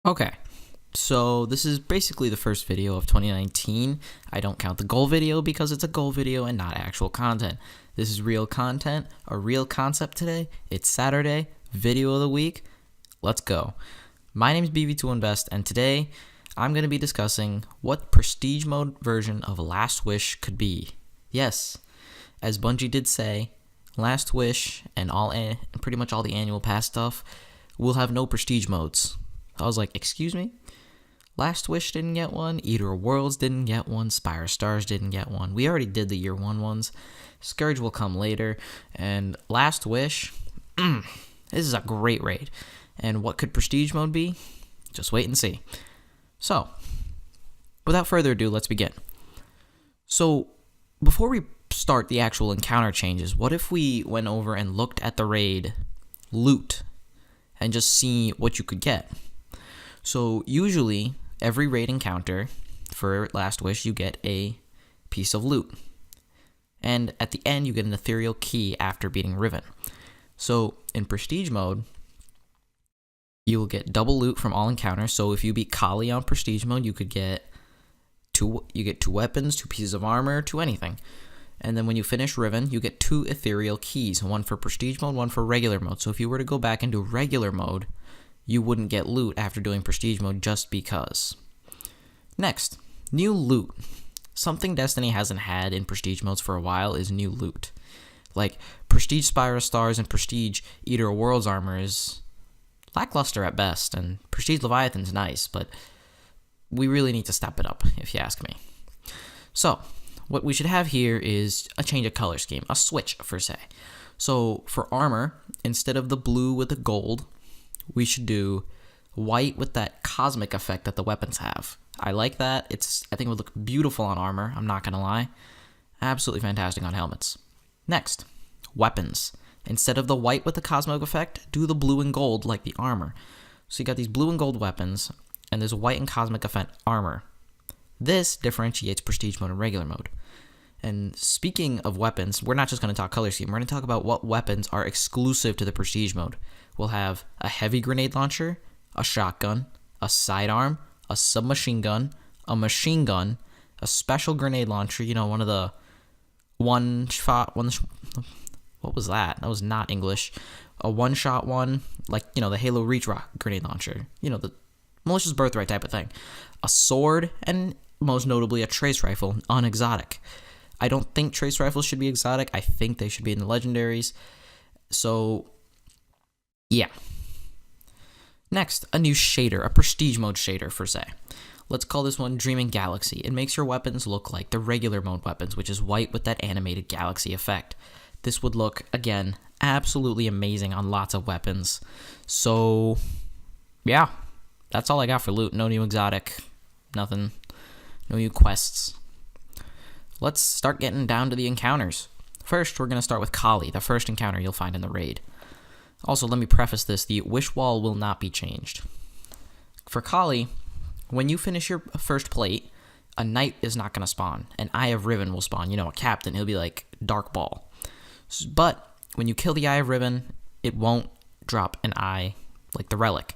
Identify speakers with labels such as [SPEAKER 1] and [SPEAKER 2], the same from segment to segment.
[SPEAKER 1] Okay, so this is basically the first video of 2019. I don't count the goal video because it's a goal video and not actual content. This is real content, a real concept today. It's Saturday, video of the week. Let's go. My name is BV2Invest, and today I'm going to be discussing what prestige mode version of Last Wish could be. Yes, as Bungie did say, Last Wish and pretty much all the annual pass stuff will have no prestige modes. I was like, excuse me? Last Wish didn't get one, Eater of Worlds didn't get one, Spire of Stars didn't get one. We already did the year one ones. Scourge will come later, and Last Wish, this is a great raid. And what could prestige mode be? Just wait and see. So, without further ado, let's begin. So, before we start the actual encounter changes, what if we went over and looked at the raid loot and just see what you could get? So usually, every raid encounter for Last Wish, you get a piece of loot. And at the end, you get an ethereal key after beating Riven. So in Prestige mode, you will get double loot from all encounters. So if you beat Kali on Prestige mode, you could get two weapons, 2 pieces of armor, 2 anything. And then when you finish Riven, you get 2 ethereal keys, one for Prestige mode, one for regular mode. So if you were to go back and do regular mode, you wouldn't get loot after doing Prestige mode just because. Next, new loot. Something Destiny hasn't had in Prestige modes for a while is new loot. Like, Prestige Spire of Stars and Prestige Eater of Worlds armor is lackluster at best, and Prestige Leviathan's nice, but we really need to step it up, if you ask me. So, what we should have here is a change of color scheme, a switch, per se. So, for armor, instead of the blue with the gold, we should do white with that cosmic effect that the weapons have. I like that. I think it would look beautiful on armor, I'm not going to lie. Absolutely fantastic on helmets. Next, weapons. Instead of the white with the cosmic effect, do the blue and gold like the armor. So you got these blue and gold weapons, and there's white and cosmic effect armor. This differentiates Prestige mode and regular mode. And speaking of weapons, we're not just going to talk color scheme. We're going to talk about what weapons are exclusive to the Prestige mode. We'll have a heavy grenade launcher, a shotgun, a sidearm, a submachine gun, a machine gun, a special grenade launcher, one of the what was that? That was not English. A one-shot one, like, the Halo Reach Rock grenade launcher. The Malicious Birthright type of thing. A sword, and most notably a trace rifle, unexotic. I don't think trace rifles should be exotic. I think they should be in the legendaries. So, yeah. Next, a new shader, a prestige mode shader, per se. Let's call this one Dreaming Galaxy. It makes your weapons look like the regular mode weapons, which is white with that animated galaxy effect. This would look, again, absolutely amazing on lots of weapons. So, yeah. That's all I got for loot. No new exotic. Nothing. No new quests. Let's start getting down to the encounters. First, we're going to start with Kali, the first encounter you'll find in the raid. Also, let me preface this, the wish wall will not be changed. For Kali, when you finish your first plate, a knight is not going to spawn. An Eye of Riven will spawn. A captain. He'll be like Dark Ball. But when you kill the Eye of Riven, it won't drop an eye like the relic.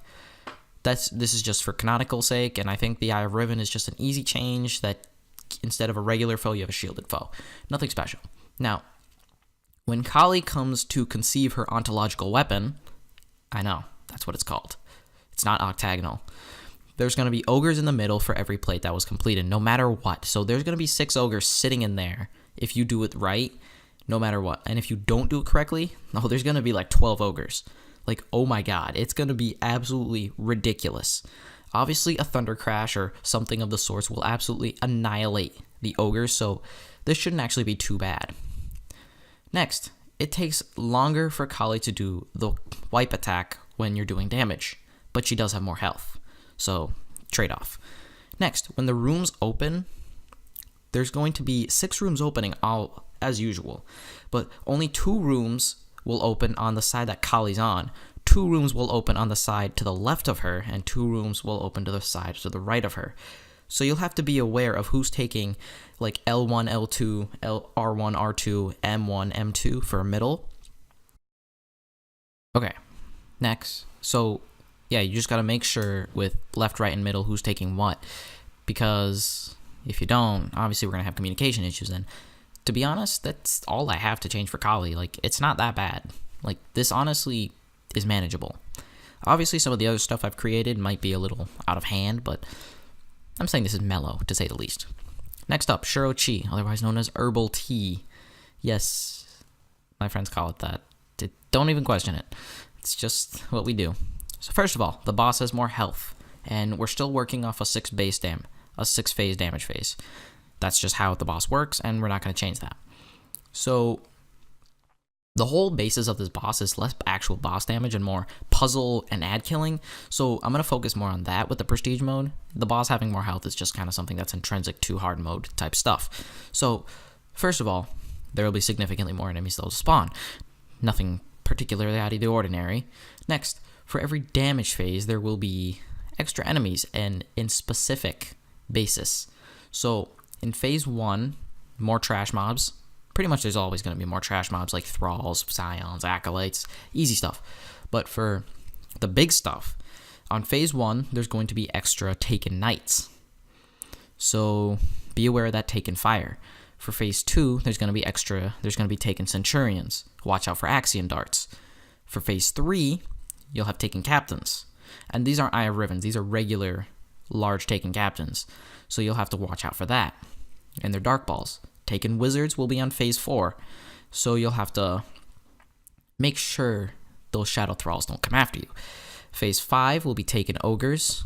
[SPEAKER 1] This is just for canonical sake, and I think the Eye of Riven is just an easy change that instead of a regular foe, you have a shielded foe. Nothing special. Now, when Kali comes to conceive her ontological weapon, I know, that's what it's called. It's not octagonal. There's going to be ogres in the middle for every plate that was completed, no matter what. So there's going to be 6 ogres sitting in there if you do it right, no matter what. And if you don't do it correctly, there's going to be like 12 ogres. Like, oh my god, it's going to be absolutely ridiculous. Obviously, a Thunder Crash or something of the sorts will absolutely annihilate the ogres, so this shouldn't actually be too bad. Next, it takes longer for Kali to do the wipe attack when you're doing damage, but she does have more health, so trade-off. Next, when the rooms open, there's going to be 6 rooms opening all as usual, but only 2 rooms will open on the side that Kali's on. 2 rooms will open on the side to the left of her, and 2 rooms will open to the side to the right of her. So you'll have to be aware of who's taking like L1, L2, R1, R2, M1, M2 for a middle. Okay, next. So yeah, you just gotta make sure with left, right, and middle who's taking what, because if you don't, obviously we're gonna have communication issues. And to be honest, that's all I have to change for Kali. Like, it's not that bad. Like, this honestly is manageable. Obviously, some of the other stuff I've created might be a little out of hand, but I'm saying this is mellow, to say the least. Next up, Shuro Chi, otherwise known as Herbal Tea. Yes, my friends call it that. Don't even question it. It's just what we do. So first of all, the boss has more health, and we're still working off a 6-phase damage phase. That's just how the boss works, and we're not going to change that. So the whole basis of this boss is less actual boss damage and more puzzle and ad killing. So I'm going to focus more on that with the prestige mode. The boss having more health is just kind of something that's intrinsic to hard mode type stuff. So first of all, there will be significantly more enemies that will spawn. Nothing particularly out of the ordinary. Next, for every damage phase, there will be extra enemies and in specific basis. So in phase 1, more trash mobs. Pretty much there's always going to be more trash mobs like thralls, scions, acolytes, easy stuff. But for the big stuff, on phase 1, there's going to be extra taken knights. So be aware of that taken fire. For phase 2, there's going to be taken centurions. Watch out for Axion darts. For phase 3, you'll have taken captains. And these aren't Eye of Rivens, these are regular large taken captains. So you'll have to watch out for that. And they're dark balls. Taken wizards will be on phase 4. So you'll have to make sure those shadow thralls don't come after you. Phase 5 will be taken ogres.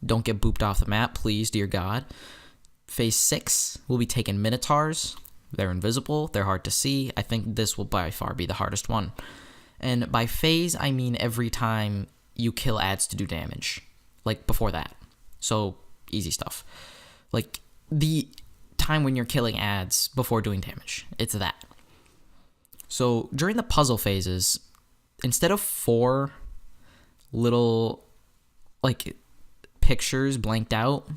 [SPEAKER 1] Don't get booped off the map, please, dear God. Phase 6 will be taken minotaurs. They're invisible, they're hard to see. I think this will by far be the hardest one. And by phase, I mean every time you kill ads to do damage. Like before that. So, easy stuff. Like, the time when you're killing ads before doing damage. It's that. So, during the puzzle phases, instead of 4 little, like, pictures blanked out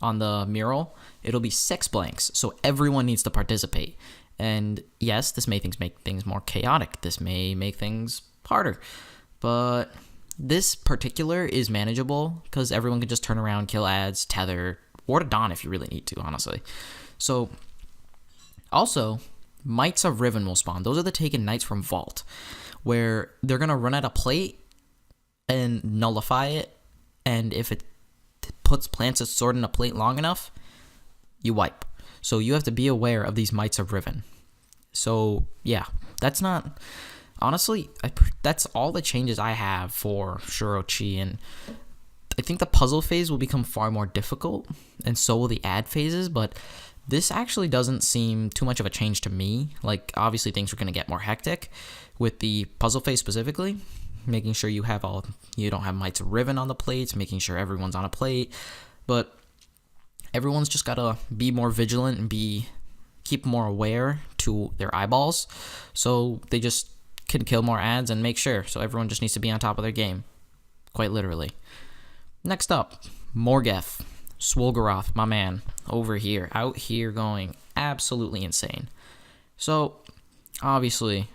[SPEAKER 1] on the mural, it'll be 6 blanks. So, everyone needs to participate. And yes, this may make things more chaotic. This may make things harder. But this particular is manageable because everyone can just turn around, kill ads, tether, Ward of Dawn if you really need to, honestly. So, also, Mites of Riven will spawn. Those are the taken knights from Vault, where they're going to run out a plate and nullify it, and if it plants its sword in a plate long enough, you wipe. So you have to be aware of these Mites of Riven. So, yeah, that's not... Honestly, that's all the changes I have for Shuro Chi, and I think the puzzle phase will become far more difficult, and so will the ad phases, but this actually doesn't seem too much of a change to me. Like, obviously things are going to get more hectic with the puzzle phase specifically, making sure you don't have Mites of Riven on the plates, making sure everyone's on a plate, but everyone's just got to be more vigilant and keep more aware to their eyeballs, so they just can kill more ads and make sure. So everyone just needs to be on top of their game, quite literally. Next up, Morgeth, Swolgaroth, my man, out here going absolutely insane. So, obviously,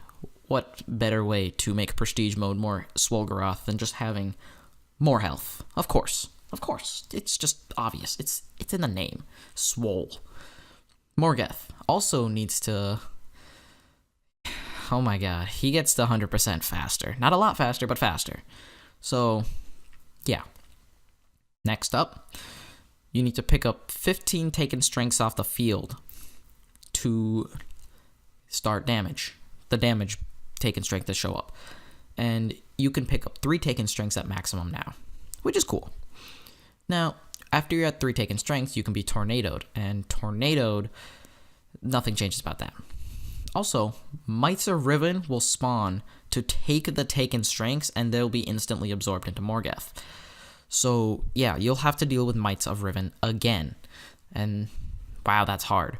[SPEAKER 1] what better way to make Prestige mode more Swolgaroth than just having more health? Of course, it's just obvious. It's in the name, Swole. Morgeth also needs to... Oh my god, he gets to 100% faster. Not a lot faster, but faster. So, yeah. Next up, you need to pick up 15 taken strengths off the field to start damage. The damage taken strength to show up. And you can pick up 3 taken strengths at maximum now, which is cool. Now, after you're at 3 taken strengths, you can be tornadoed. And tornadoed, nothing changes about that. Also, Mites of Riven will spawn to take the taken strengths, and they'll be instantly absorbed into Morgeth. So, yeah, you'll have to deal with Mites of Riven again. And, wow, that's hard.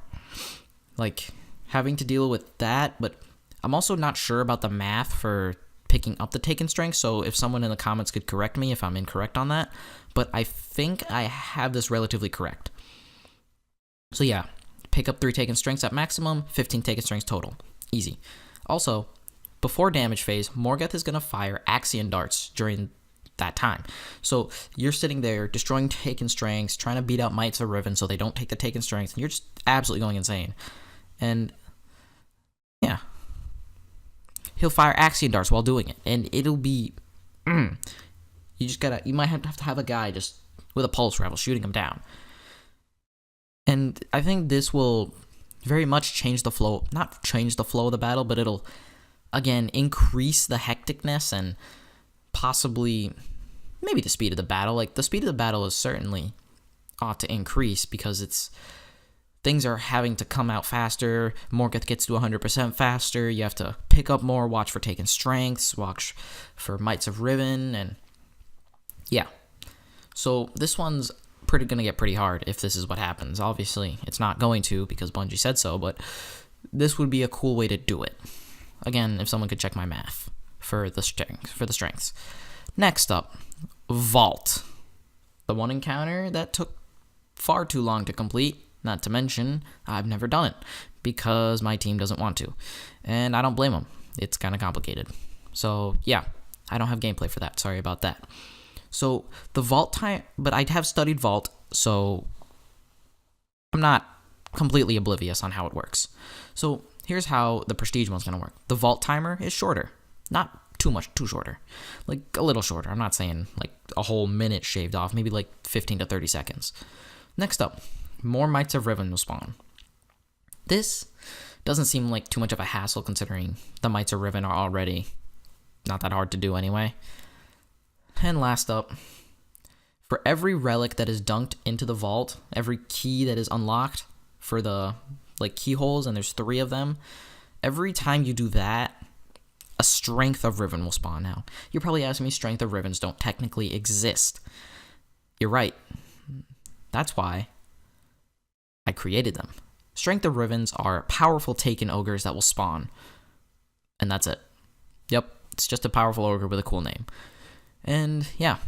[SPEAKER 1] Like, having to deal with that, but I'm also not sure about the math for picking up the taken strength, so if someone in the comments could correct me if I'm incorrect on that, but I think I have this relatively correct. So, yeah. Pick up 3 taken strengths at maximum, 15 taken strengths total. Easy. Also, before damage phase, Morgeth is going to fire Axion darts during that time. So you're sitting there destroying Taken Strengths, trying to beat out Mites of Riven so they don't take the Taken Strengths, and you're just absolutely going insane. And yeah, he'll fire Axion Darts while doing it, and it'll be you might have to have a guy just with a pulse rifle shooting him down. And I think this will very much change the flow, not change the flow of the battle, but it'll again increase the hecticness and possibly maybe the speed of the battle. Like, the speed of the battle is certainly ought to increase because things are having to come out faster. Morgoth gets to 100% faster. You have to pick up more, watch for Taken Strengths, watch for Mites of Riven, and yeah. So this one's going to get pretty hard if this is what happens. Obviously, it's not going to because Bungie said so, but this would be a cool way to do it. Again, if someone could check my math for the strengths. Next up, Vault. The one encounter that took far too long to complete, not to mention I've never done it because my team doesn't want to. And I don't blame them. It's kind of complicated. So yeah, I don't have gameplay for that. Sorry about that. So the Vault time, but I have studied Vault, so I'm not completely oblivious on how it works. So here's how the Prestige one's going to work. The Vault timer is shorter. Not too shorter. Like, a little shorter. I'm not saying, like, a whole minute shaved off. Maybe, like, 15 to 30 seconds. Next up, more Mites of Riven will spawn. This doesn't seem like too much of a hassle considering the Mites of Riven are already not that hard to do anyway. And last up, for every relic that is dunked into the vault, every key that is unlocked for the keyholes, and there's 3 of them, every time you do that, a Strength of Riven will spawn. Now, you're probably asking me, Strength of Rivens don't technically exist. You're right. That's why I created them. Strength of Rivens are powerful Taken Ogres that will spawn. And that's it. Yep, it's just a powerful ogre with a cool name. And yeah,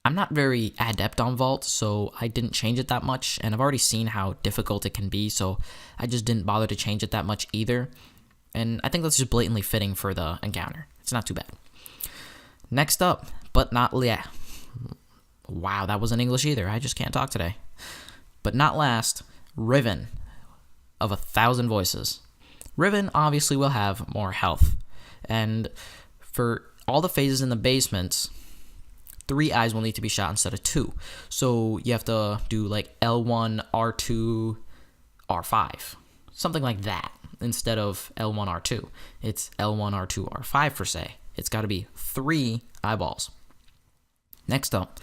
[SPEAKER 1] I'm not very adept on Vault, so I didn't change it that much, and I've already seen how difficult it can be, so I just didn't bother to change it that much either. And I think that's just blatantly fitting for the encounter. It's not too bad. Next up, but not last. Wow, that wasn't English either. I just can't talk today. But not last, Riven of 1,000 Voices. Riven obviously will have more health, and for all the phases in the basements, 3 eyes will need to be shot instead of 2. So you have to do like L1, R2, R5. Something like that instead of L1, R2. It's L1, R2, R5 per se. It's got to be 3 eyeballs. Next up,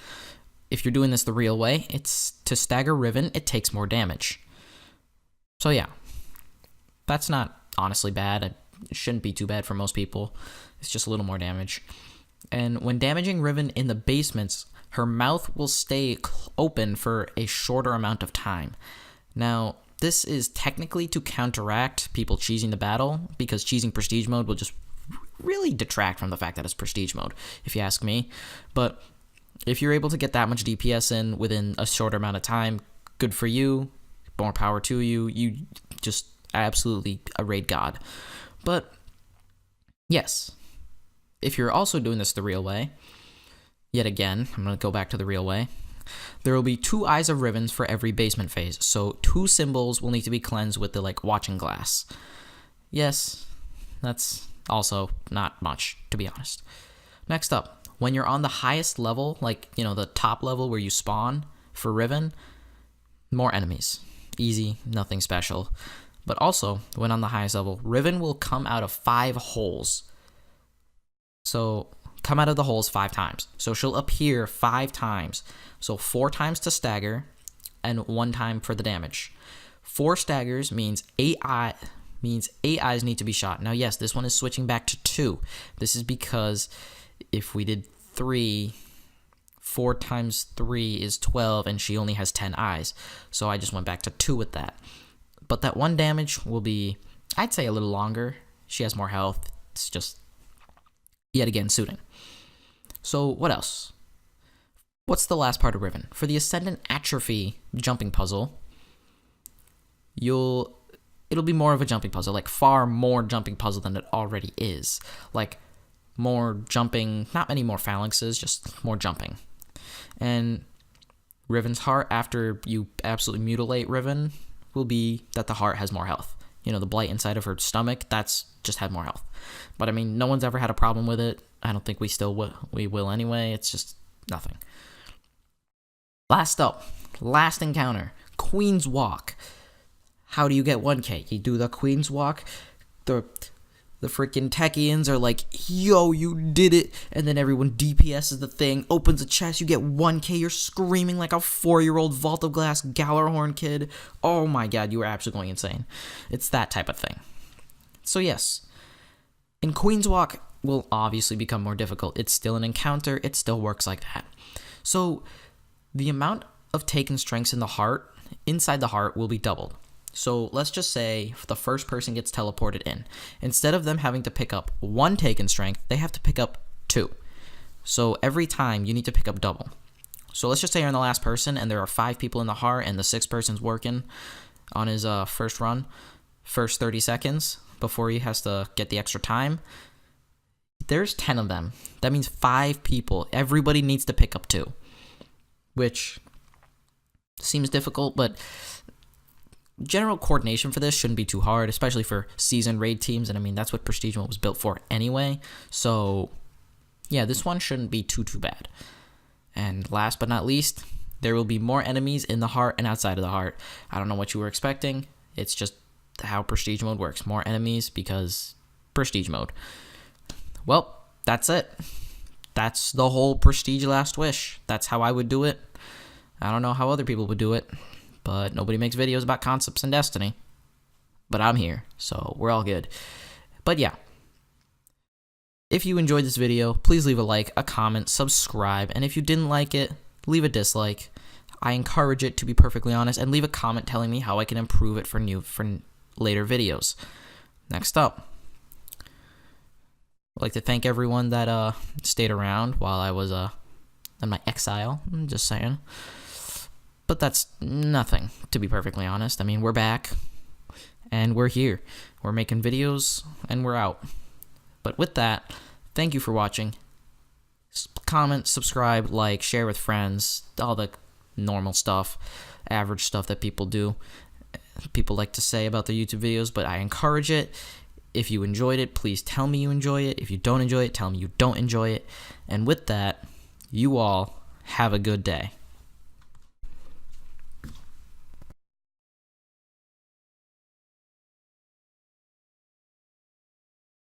[SPEAKER 1] if you're doing this the real way, it's to stagger Riven, it takes more damage. So yeah, that's not honestly bad. It shouldn't be too bad for most people. It's just a little more damage. And when damaging Riven in the basements, her mouth will stay open for a shorter amount of time. Now, this is technically to counteract people cheesing the battle, because cheesing Prestige mode will just really detract from the fact that it's Prestige mode, if you ask me. But if you're able to get that much DPS in within a shorter amount of time, good for you. More power to you. You just absolutely a raid god. But yes, if you're also doing this the real way, yet again, I'm going to go back to the real way, there will be 2 Eyes of Rivens for every basement phase, so 2 symbols will need to be cleansed with the, watching glass. Yes, that's also not much, to be honest. Next up, when you're on the highest level, the top level where you spawn for Riven, more enemies. Easy, nothing special. But also, when on the highest level, Riven will come out of 5 holes. So, come out of the holes 5 times. So she'll appear 5 times. So 4 times to stagger, and 1 time for the damage. 4 staggers means 8 eyes need to be shot. Now yes, this one is switching back to 2. This is because if we did 3, 4 times 3 is 12, and she only has 10 eyes. So I just went back to 2 with that. But that 1 damage will be, I'd say, a little longer. She has more health. It's just, yet again, suiting. So what else? What's the last part of Riven? For the Ascendant Atrophy jumping puzzle, it'll be more of a jumping puzzle, far more jumping puzzle than it already is. more jumping, not many more phalanxes, just more jumping. And Riven's heart, after you absolutely mutilate Riven, will be that the heart has more health. You know, the blight inside of her stomach, that's just had more health. But I mean, no one's ever had a problem with it. I don't think we will anyway. It's just nothing. Last up, last encounter, Queen's Walk. How do you get 1k? You do the Queen's Walk. The freaking Techians are like, yo, you did it. And then everyone DPSs the thing, opens a chest, you get 1k. You're screaming like a 4-year-old Vault of Glass Gallarhorn kid. Oh my god, you are absolutely going insane. It's that type of thing. So yes, in Queen's Walk will obviously become more difficult. It's still an encounter. It still works like that. So the amount of taken strengths in the heart, inside the heart, will be doubled. So let's just say the first person gets teleported in. Instead of them having to pick up 1 taken strength, they have to pick up 2. So every time you need to pick up double. So let's just say you're in the last person and there are 5 people in the heart and the 6th person's working on his first run, first 30 seconds before he has to get the extra time. There's 10 of them. That means 5 people. Everybody needs to pick up 2, which seems difficult, but general coordination for this shouldn't be too hard, especially for seasoned raid teams, and I mean, that's what Prestige Mode was built for anyway, so yeah, this one shouldn't be too bad. And last but not least, there will be more enemies in the heart and outside of the heart. I don't know what you were expecting, it's just how Prestige Mode works. More enemies because Prestige Mode. Well, that's it. That's the whole Prestige Last Wish. That's how I would do it. I don't know how other people would do it, but nobody makes videos about concepts in Destiny. But I'm here, so we're all good. But yeah, if you enjoyed this video, please leave a like, a comment, subscribe, and if you didn't like it, leave a dislike. I encourage it, to be perfectly honest, and leave a comment telling me how I can improve it for later videos. Next up, I'd like to thank everyone that stayed around while I was in my exile. I'm just saying. But that's nothing, to be perfectly honest. I mean, we're back, and we're here. We're making videos, and we're out. But with that, thank you for watching. Comment, subscribe, like, share with friends, all the normal stuff, average stuff that people do. People like to say about their YouTube videos, but I encourage it. If you enjoyed it, please tell me you enjoy it. If you don't enjoy it, tell me you don't enjoy it. And with that, you all have a good day.